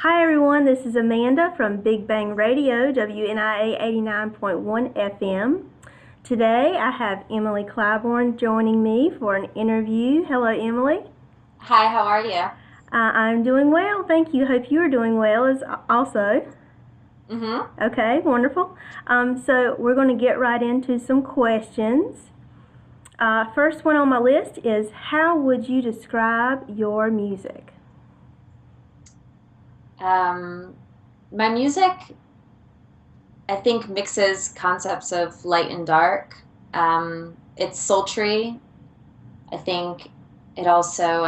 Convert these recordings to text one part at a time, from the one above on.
Hi everyone, this is Amanda from Big Bang Radio, WNIA 89.1 FM. Today I have Emily Clibourn joining me for an interview. Hello Emily. Hi, how are you? I'm doing well, thank you. Hope you are doing well as also. Mm-hmm. Okay, wonderful. So we're going to get right into some questions. First one on my list is, how would you describe your music? My music, I think, mixes concepts of light and dark. It's sultry. I think it also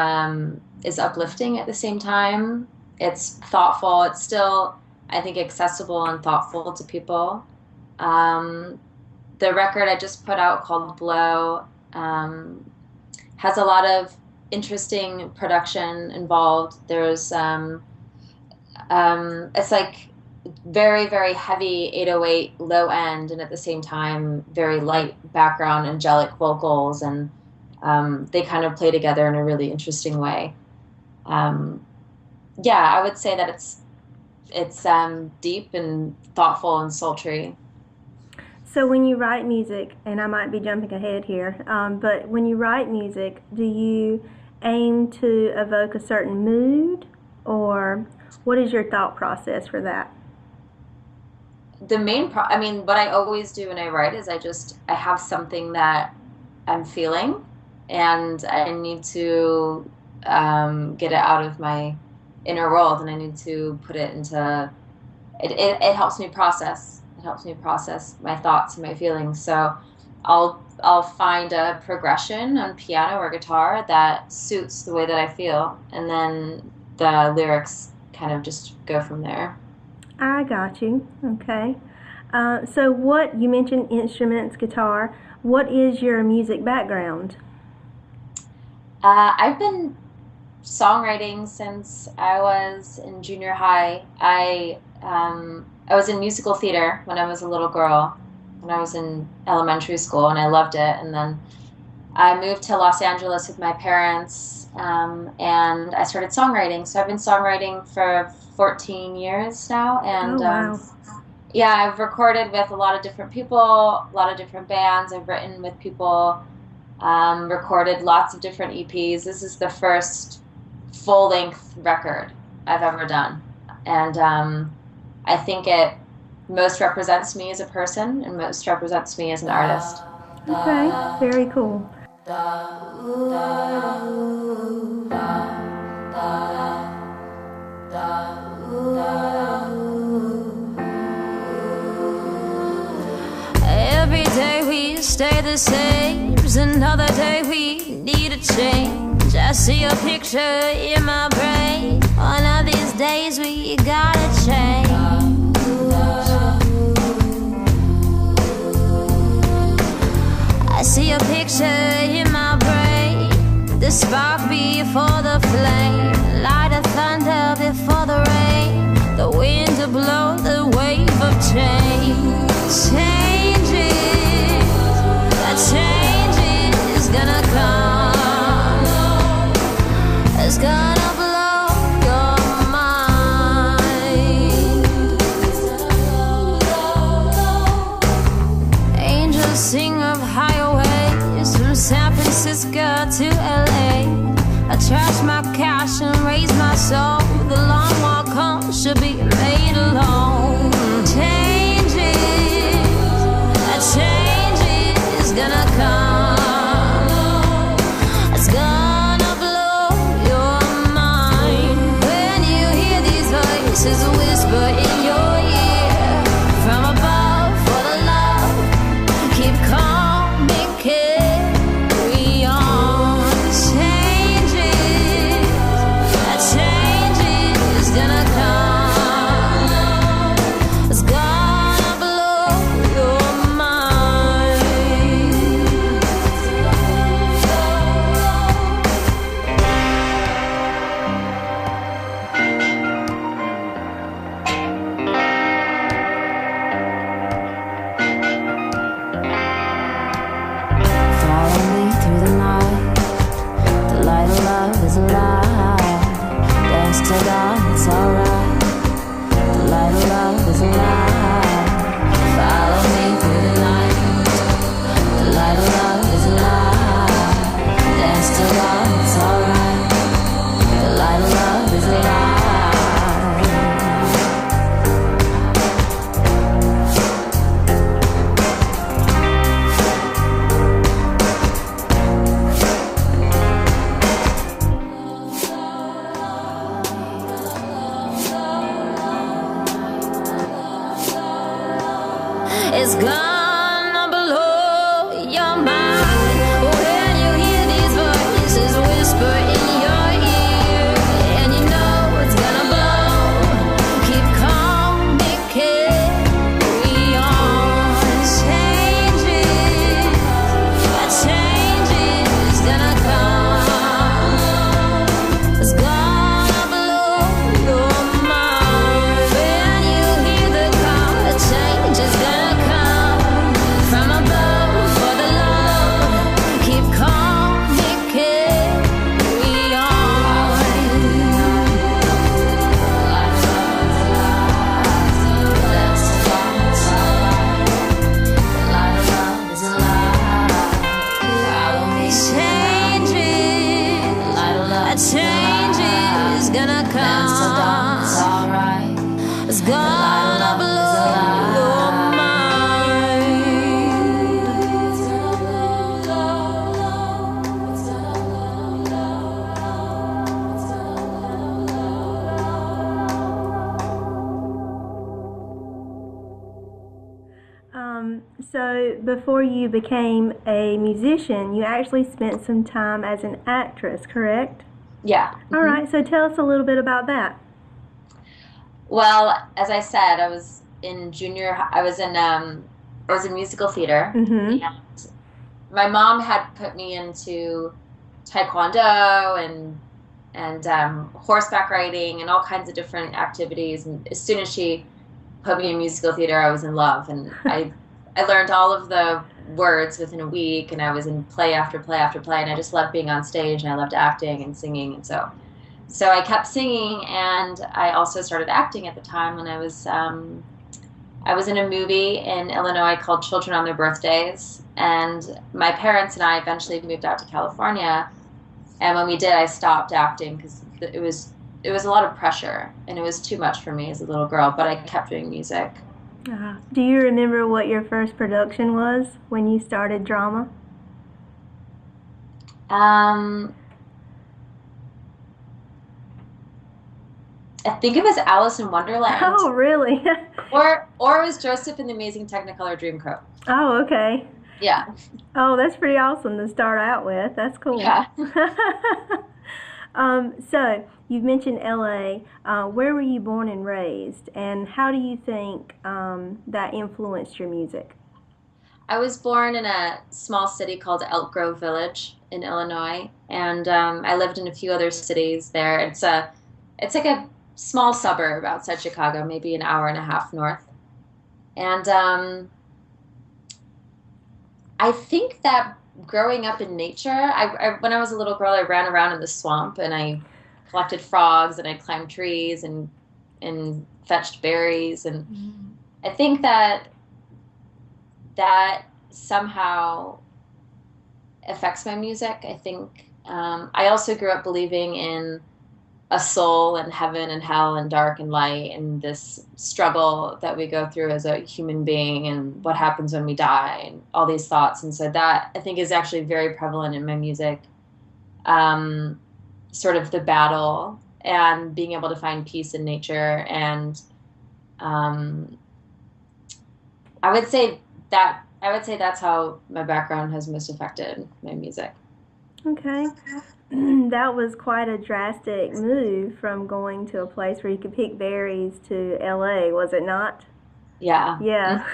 is uplifting at the same time. It's thoughtful. It's still, I think, accessible and thoughtful to people. Um, the record I just put out called Blow has a lot of interesting production involved. It's like very, very heavy 808 low end, and at the same time, very light background, angelic vocals, and they kind of play together in a really interesting way. Um, yeah, I would say that it's deep and thoughtful and sultry. So when you write music, and I might be jumping ahead here, but when you write music, do you aim to evoke a certain mood, or what is your thought process for that? I mean, what I always do when I write is I have something that I'm feeling, and I need to get it out of my inner world, and I need to put it into it helps me process. It helps me process my thoughts and my feelings. So I'll find a progression on piano or guitar that suits the way that I feel, and then the lyrics kind of just go from there. I got you. Okay. So what, you mentioned instruments, guitar. What is your music background? I've been songwriting since I was in junior high. I was in musical theater when I was a little girl, when I was in elementary school, and I loved it. And then I moved to Los Angeles with my parents, and I started songwriting. So I've been songwriting for 14 years now, Oh, and wow. yeah, I've recorded with a lot of different people, a lot of different bands. I've written with people, recorded lots of different EPs. This is the first full-length record I've ever done, and I think it most represents me as a person and most represents me as an artist. Okay, very cool. Every day we stay the same, another day we need a change. I see a picture in my brain, one of these days we gotta change. I see a picture in my brain, the spark before the flame, light of thunder before the rain, the wind to blow the wave of change. Changes, a change is gonna come. It's gonna blow your mind. Angels sing of higher ways, from San Francisco to LA. I trash my cash and raise my soul. The long walk home should be made alone. Changes, a change is gonna come. It's gonna blow your mind when you hear these voices whisper in your ear from above for the love. Keep calm and carry on. Changes, a change is gonna come. It's gonna blow your mind. Follow me through the night. The light of love is alive. Dance till dawn, it's alright. It's gonna blow your mind when you hear these voices whisper in your ear, and you know it's gonna blow. Keep calm, be carry on. Changes gonna come. It's gonna blow your mind when you hear the call. A change is gonna come from above for the Lord. Keep calm, be carry on. Change is gonna come. It's gonna blow your So before you became a musician, you actually spent some time as an actress, correct? Yeah. All right, so tell us a little bit about that. Well, as I said, I was in musical theater. Mm-hmm. And my mom had put me into taekwondo and horseback riding and all kinds of different activities. And as soon as she put me in musical theater, I was in love, and I learned all of the words within a week, and I was in play after play after play, and I just loved being on stage, and I loved acting and singing, and so I kept singing, and I also started acting at the time when I was in a movie in Illinois called Children on Their Birthdays, and my parents and I eventually moved out to California, and when we did, I stopped acting because it was a lot of pressure, and it was too much for me as a little girl, but I kept doing music. Do you remember what your first production was when you started drama? I think it was Alice in Wonderland. Oh, really? Or it was Joseph and the Amazing Technicolor Dreamcoat. Oh, okay. Yeah. Oh, that's pretty awesome to start out with. That's cool. Yeah. So, you've mentioned LA. Where were you born and raised, and how do you think that influenced your music? I was born in a small city called Elk Grove Village in Illinois, and I lived in a few other cities there. It's like a small suburb outside Chicago, maybe an hour and a half north. And I think that growing up in nature, when I was a little girl, I ran around in the swamp, and I collected frogs, and I climbed trees and fetched berries, and I think that somehow affects my music. I think I also grew up believing in a soul and heaven and hell and dark and light and this struggle that we go through as a human being and what happens when we die and all these thoughts. And so that I think is actually very prevalent in my music. Sort of the battle and being able to find peace in nature. And I would say that's how my background has most affected my music. Okay. That was quite a drastic move from going to a place where you could pick berries to LA, was it not? Yeah. Yeah.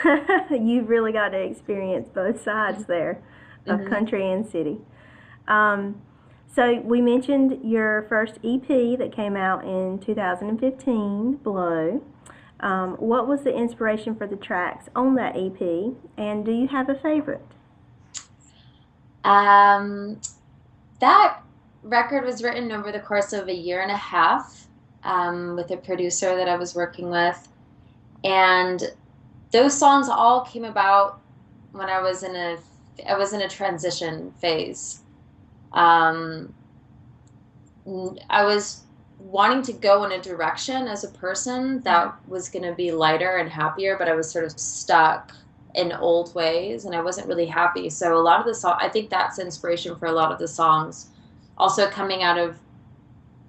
You've really got to experience both sides there of country and city. So we mentioned your first EP that came out in 2015, Blow. What was the inspiration for the tracks on that EP, and do you have a favorite? That record was written over the course of a year and a half with a producer that I was working with, and those songs all came about when I was in a transition phase. I was wanting to go in a direction as a person that was going to be lighter and happier, but I was sort of stuck in old ways, and I wasn't really happy. So a lot of the songs, I think that's inspiration for a lot of the songs. Also coming out of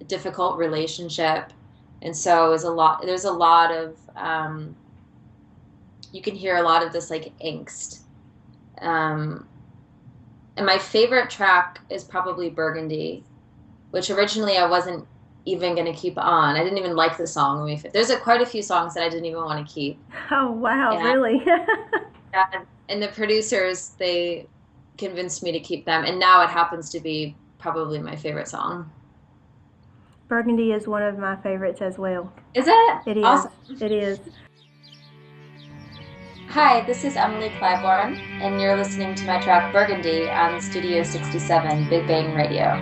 a difficult relationship, and so there's a lot of you can hear a lot of this like angst. And my favorite track is probably Burgundy, which originally I wasn't even going to keep on. I didn't even like the song. There's quite a few songs that I didn't even want to keep. Oh, wow, And, really? and the producers, they convinced me to keep them. And now it happens to be probably my favorite song. Burgundy is one of my favorites as well. Is it? It is. Awesome. It is. Hi, this is Emily Clibourn, and you're listening to my track Burgundy on Studio 67 Big Bang Radio.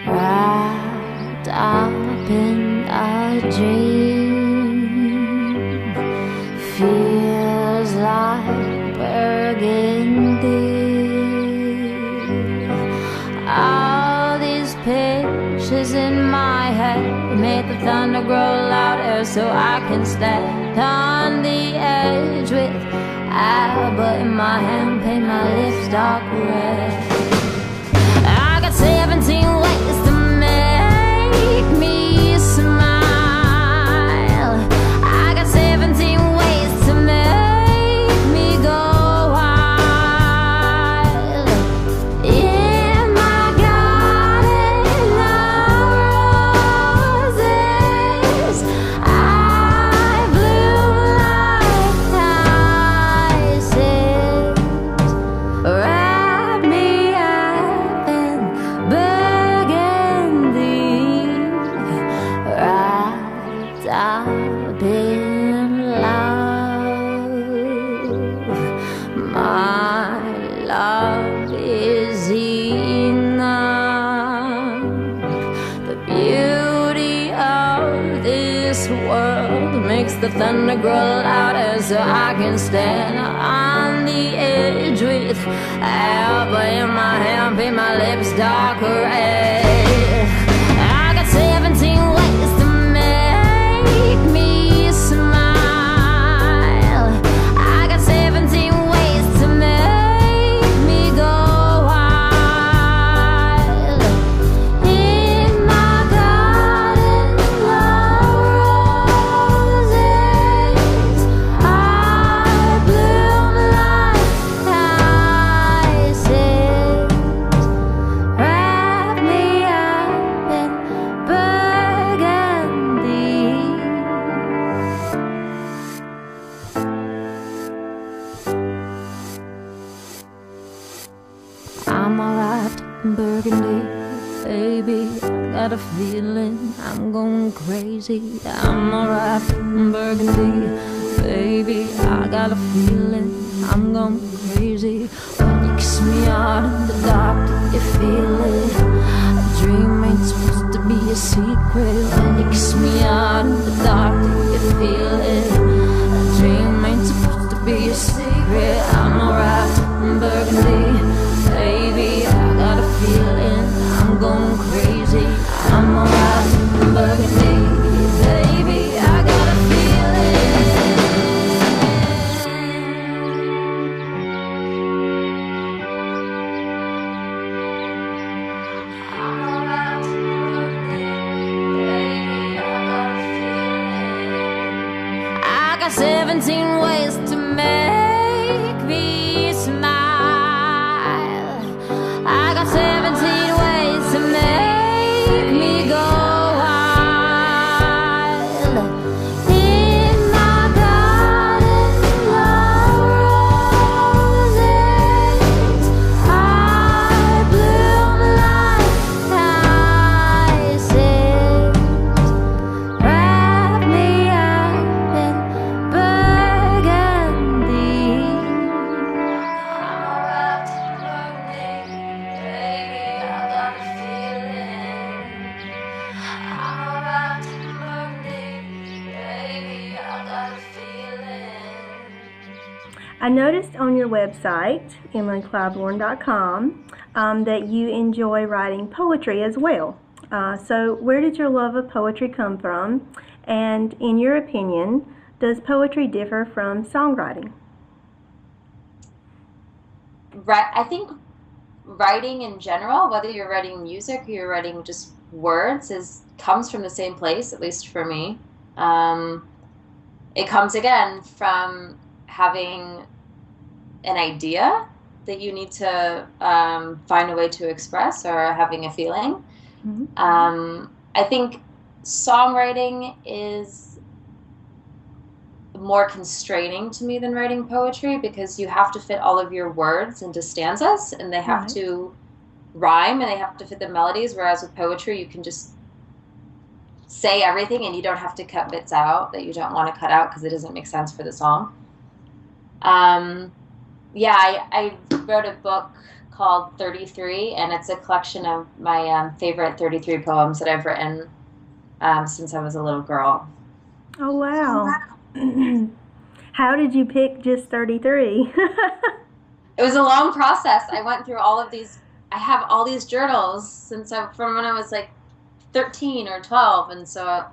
Wrapped up in a dream, feels like burgundy. All these pictures in my head made the thunder grow louder so I can stand on the edge with Alba in my hand, paint my lips dark red. I got 17 ways to make me smile. I got 17 ways to make me go wild. In my garden of roses, I bloom like hyacinths. Wrap me up in burgundy, wrapped up in love. My love is enough. The beauty of this world makes the thunder grow louder so I can stand on the edge with Alba in my hand, paint my lips dark red. I got 17 ways to make me smile. I got 17 ways to make me go wild. In my garden of roses, I bloom like hyacinths. Wrap me up in burgundy. I'm all wrapped in burgundy, baby. I got a feeling I'm going crazy. I'm all wrapped in burgundy, baby. I got a feeling I'm going crazy. When you kiss me out in the dark, do you feel it? A dream ain't supposed to be a secret. When you kiss me out in the dark, do you feel it? A dream ain't supposed to be a secret. I'm all wrapped in burgundy, baby. I got a feeling I'm going crazy. I'm all wrapped in burgundy, baby. I got a feeling. I'm all wrapped in burgundy, baby. I got a feeling. I got 17 ways to make me smile. I got 17 ways to make me go wild. In my garden of roses, I bloom like hyacinths. Wrap me up in burgundy. I'm all wrapped in burgundy, baby. I got a feeling. I'm all wrapped in burgundy, baby. I got a feeling. I noticed on your website, emilyclibourn.com, that you enjoy writing poetry as well. So where did your love of poetry come from? And in your opinion, does poetry differ from songwriting? Right, I think writing in general, whether you're writing music or you're writing just words, is comes from the same place, at least for me. Um, it comes again from having an idea that you need to find a way to express, or having a feeling. Mm-hmm. I think songwriting is more constraining to me than writing poetry, because you have to fit all of your words into stanzas, and they have Right. to rhyme, and they have to fit the melodies, whereas with poetry you can just say everything and you don't have to cut bits out that you don't want to cut out because it doesn't make sense for the song. Yeah, I wrote a book called 33, and it's a collection of my favorite 33 poems that I've written since I was a little girl. Oh, wow. How did you pick just 33? It was a long process. I went through all of these. I have all these journals from when I was like 13 or 12, and so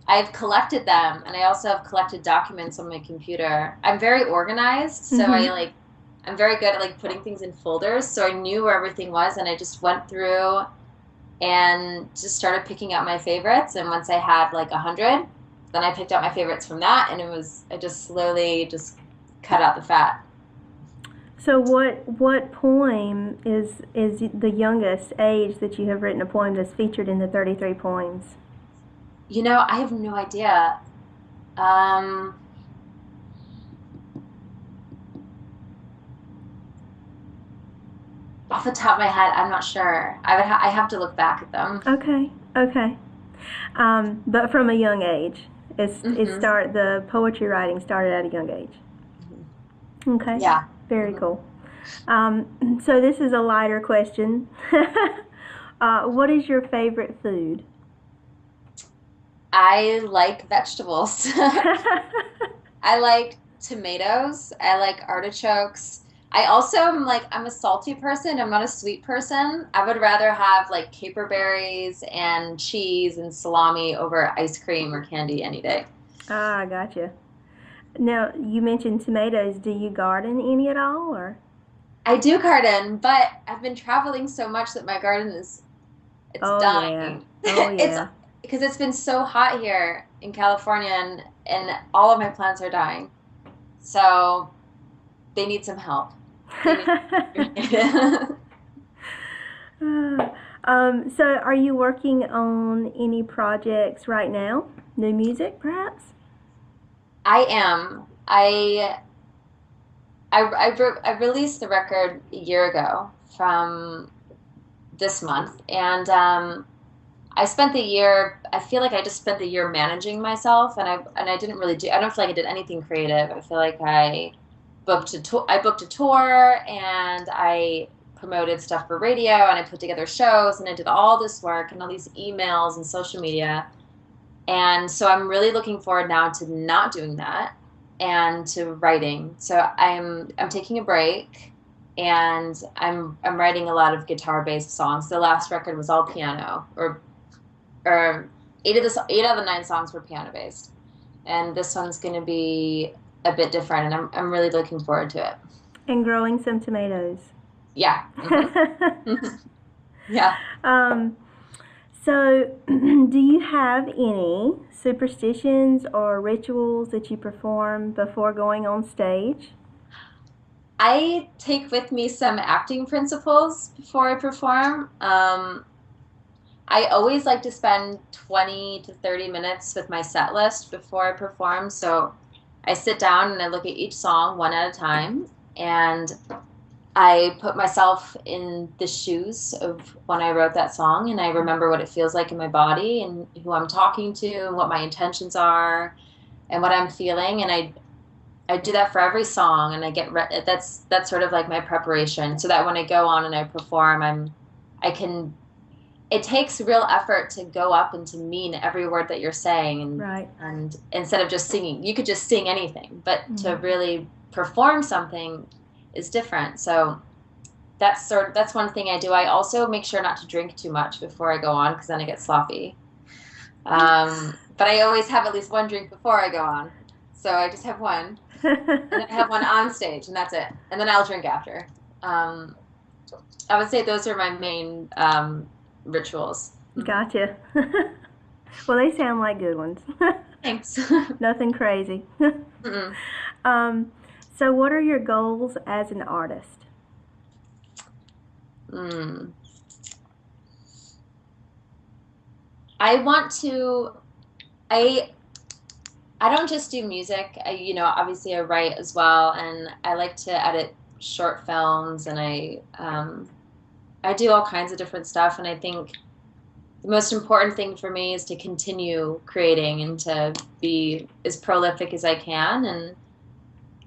I've collected them, and I also have collected documents on my computer. I'm very organized, so Mm-hmm. I'm very good at like putting things in folders, so I knew where everything was, and I just went through and just started picking out my favorites. And once I had like 100, then I picked out my favorites from that, and I just slowly just cut out the fat. So what poem is the youngest age that you have written a poem that's featured in the 33 poems? I have no idea. Um, Off the top of my head, I'm not sure. I have to look back at them. Okay, okay. But from a young age, Hmm. the poetry writing started at a young age. Okay, Yeah. very Hmm. cool. So this is a lighter question. What is your favorite food? I like vegetables. I like tomatoes. I like artichokes. I also am like, I'm a salty person. I'm not a sweet person. I would rather have like caper berries and cheese and salami over ice cream or candy any day. Ah, gotcha. Now you mentioned tomatoes. Do you garden any at all, or? I do garden, but I've been traveling so much that my garden it's Oh yeah. dying. Oh It's yeah. because it's been so hot here in California, and all of my plants are dying. So they need some help. They need So are you working on any projects right now? New music, perhaps? I am. I released the record a year ago from this month, and I spent the year. I feel like I just spent the year managing myself, and I didn't really do. I don't feel like I did anything creative. I feel like I booked a tour, and I promoted stuff for radio, and I put together shows, and I did all this work and all these emails and social media. And so I'm really looking forward now to not doing that and to writing. So I'm taking a break, and I'm writing a lot of guitar-based songs. The last record was all piano, or eight of the nine songs were piano-based. And this one's going to be a bit different, and I'm really looking forward to it. And growing some tomatoes. Yeah. Yeah. um, so, do you have any superstitions or rituals that you perform before going on stage? I take with me some acting principles before I perform. I always like to spend 20 to 30 minutes with my set list before I perform. So I sit down and I look at each song one at a time, and I put myself in the shoes of when I wrote that song, and I remember what it feels like in my body and who I'm talking to and what my intentions are and what I'm feeling. And I do that for every song, and that's sort of like my preparation, so that when I go on and I perform, I can. It takes real effort to go up and to mean every word that you're saying, Right. and instead of just singing, you could just sing anything, but to Mm-hmm. really perform something is different. So that's one thing I do. I also make sure not to drink too much before I go on, because then I get sloppy. But I always have at least one drink before I go on, so I just have one, and then I have one on stage, and that's it. And then I'll drink after. Um, I would say those are my main rituals. Gotcha. Well, they sound like good ones. Thanks. Nothing crazy. Mm-mm. um, so, what are your goals as an artist? Mm. I want to. I I don't just do music. Obviously I write as well, and I like to edit short films, and I do all kinds of different stuff. And I think the most important thing for me is to continue creating and to be as prolific as I can, and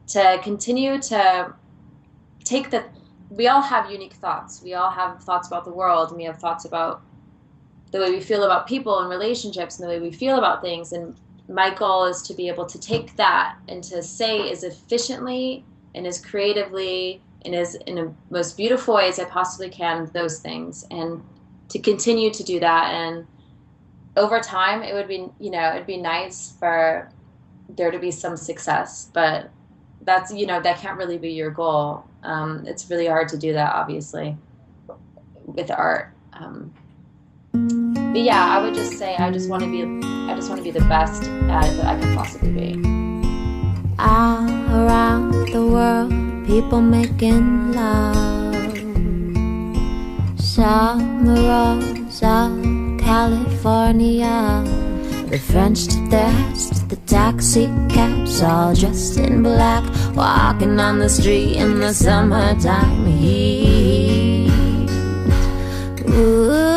to continue to take the. We all have unique thoughts. We all have thoughts about the world, and we have thoughts about the way we feel about people and relationships and the way we feel about things. And my goal is to be able to take that and to say as efficiently and as creatively and as in the most beautiful way as I possibly can those things, and to continue to do that. And over time, it would be, it'd be nice for there to be some success, but that can't really be your goal. It's really hard to do that, obviously, with art. But yeah, I would just say I just want to be the best at it that I can possibly be. All around the world, people making love. Summer rose of California. The French to their hats, to the taxi cabs, all dressed in black, walking on the street in the summertime heat. Ooh.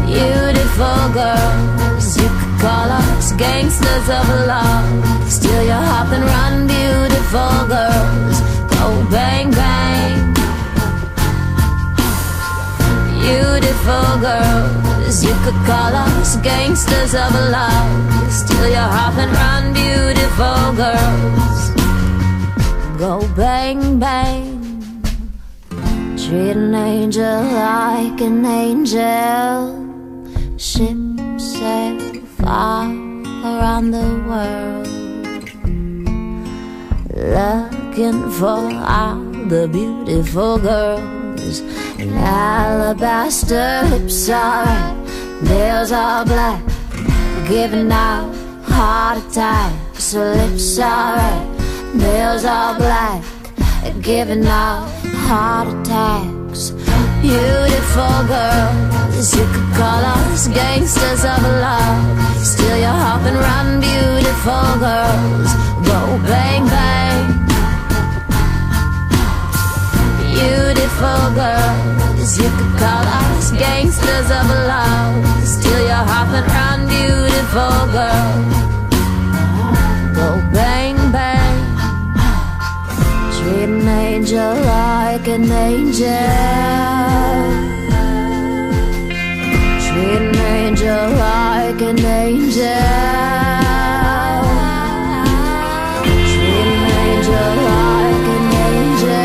Beautiful girls, you could call us gangsters of love. Steal your heart and run, beautiful girls, go bang bang. Beautiful girls, you could call us gangsters of love. Steal your heart and run, beautiful girls, go bang bang. Treat an angel like an angel. Ships sail far around the world, looking for all the beautiful girls. And alabaster lips are red, nails are black, giving out heart attacks. So lips are red, nails are black, giving out heart attacks. Beautiful girls, you could call us gangsters of love. Steal your heart and run, beautiful girls, go bang bang. Beautiful girls, you could call us gangsters of love. Steal your heart and run, beautiful girls, go bang bang. Treat an angel like an angel. Treat an angel like an angel. Treat an angel like an angel.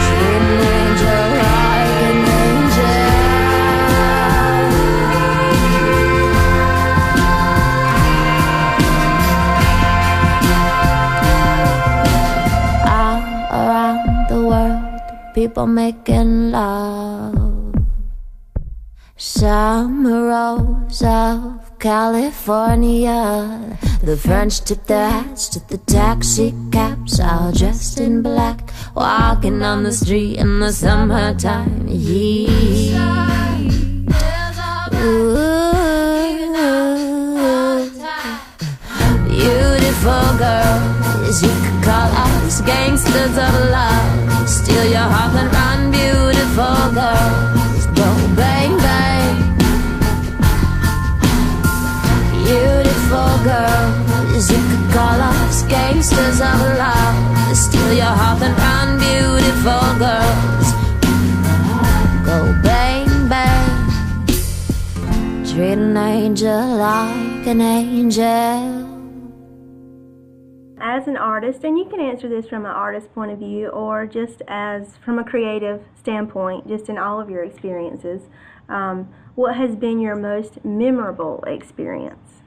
Treat an angel like an angel. All around the world, people making love. Summer rose of California. The French tip their hats to the taxi cabs, all dressed in black, walking on the street in the summertime heat. Ooh. Beautiful girls, you could call us gangsters of love. Steal your heart and run, beautiful girls, go bang bang. Beautiful girls, you could call us gangsters of love. Steal your heart and run, beautiful girls, go bang bang. Treat an angel like an angel. As an artist, and you can answer this from an artist's point of view or just as from a creative standpoint, just in all of your experiences, what has been your most memorable experience?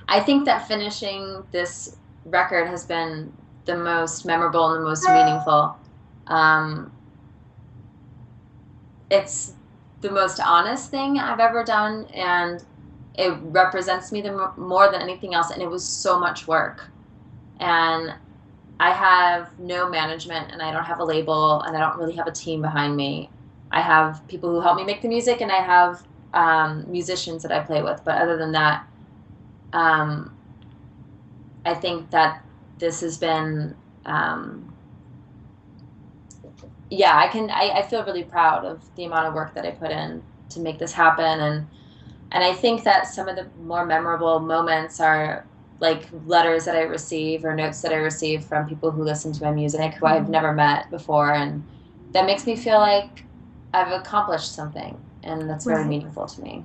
I think that finishing this record has been the most memorable and the most meaningful. It's the most honest thing I've ever done, and it represents me more than anything else, and it was so much work. And I have no management, and I don't have a label, and I don't really have a team behind me. I have people who help me make the music, and I have musicians that I play with. But other than that, I think that this has been, I feel really proud of the amount of work that I put in to make this happen. And I think that some of the more memorable moments are like letters that I receive or notes that I receive from people who listen to my music who I've never met before. And that makes me feel like I've accomplished something. And that's very meaningful to me.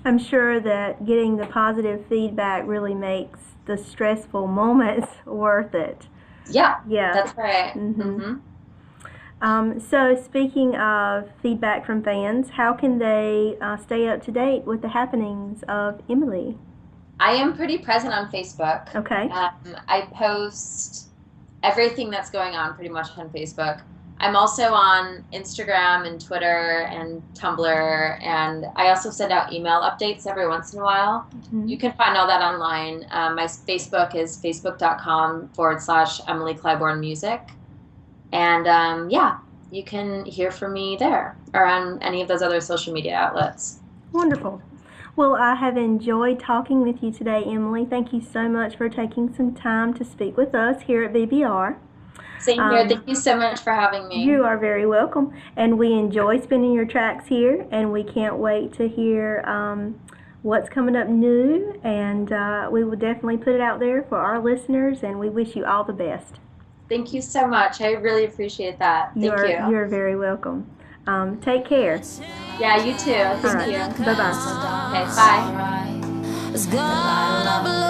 I'm sure that getting the positive feedback really makes the stressful moments worth it. Yeah, yeah, that's right. So speaking of feedback from fans, how can they stay up to date with the happenings of Emily? I am pretty present on Facebook. Okay. I post everything that's going on pretty much on Facebook. I'm also on Instagram and Twitter and Tumblr, and I also send out email updates every once in a while. You can find all that online. My Facebook is facebook.com/Emily Clibourn Music. And you can hear from me there or on any of those other social media outlets. Wonderful. Well, I have enjoyed talking with you today, Emily. Thank you so much for taking some time to speak with us here at BBR. Same here. Thank you so much for having me. You are very welcome. And we enjoy spinning your tracks here, and we can't wait to hear what's coming up new. And we will definitely put it out there for our listeners, and we wish you all the best. Thank you so much. I really appreciate that. Thank you. You're very welcome. Take care. Yeah, you too. Thank you. Bye-bye. Okay, bye.